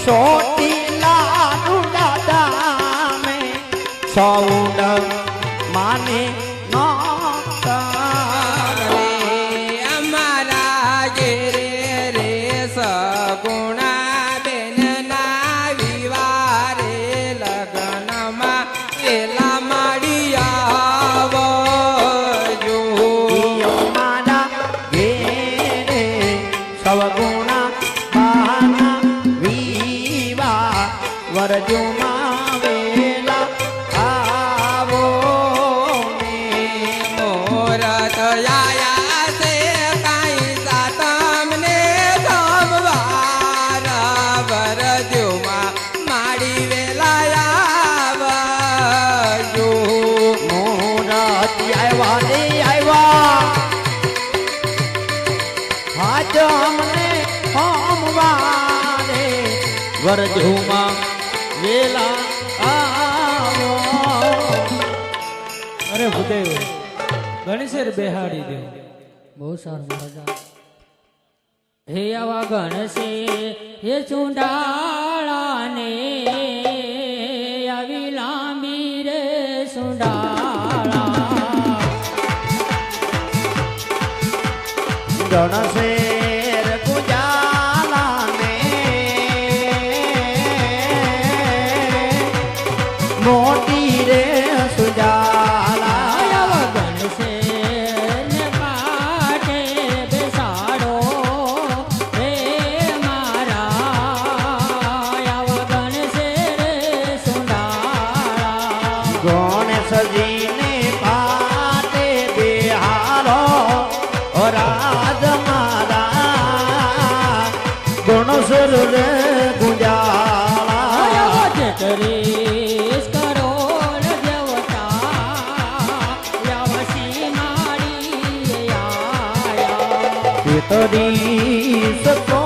સોટીલા દાદા મેં સૌડ માને અમારા ઘેરે રે સગુણા બેન ના વિવારે લગ્નમાં એલા માડી આવજો મારા ઘેરે સવગુણા બહાના વિવા વરજુમાં વેલા આવો મોરત આયા છે કાંઈ સાતમને જમવાર વરજુમાં માડી વેલા આવજો મોરત આવ્યા રે આવ્યા હાજ અમને હોમવારે વરજુમાં વેલા આવો અરે ભૂદેવ ગણેશેર બેહાડી દે બહુ સારું મજા હે આવા ગણશે હે સુંડાળાને આવી લાંબી રે સુંડાળા ગણશેર ગુજાલાને મોટી રે સુજાલા ગણશે ને પાટે બેસાડો રે મારા આવા ગણશે રે સુંડાળા ગણેશજીને પાટે બિહારો રાજ મારા ગણેશ્વર રે ગુંજાળા જટરીશ કરોડ દેવતા યાવસી માડી આયા તેતરી સકો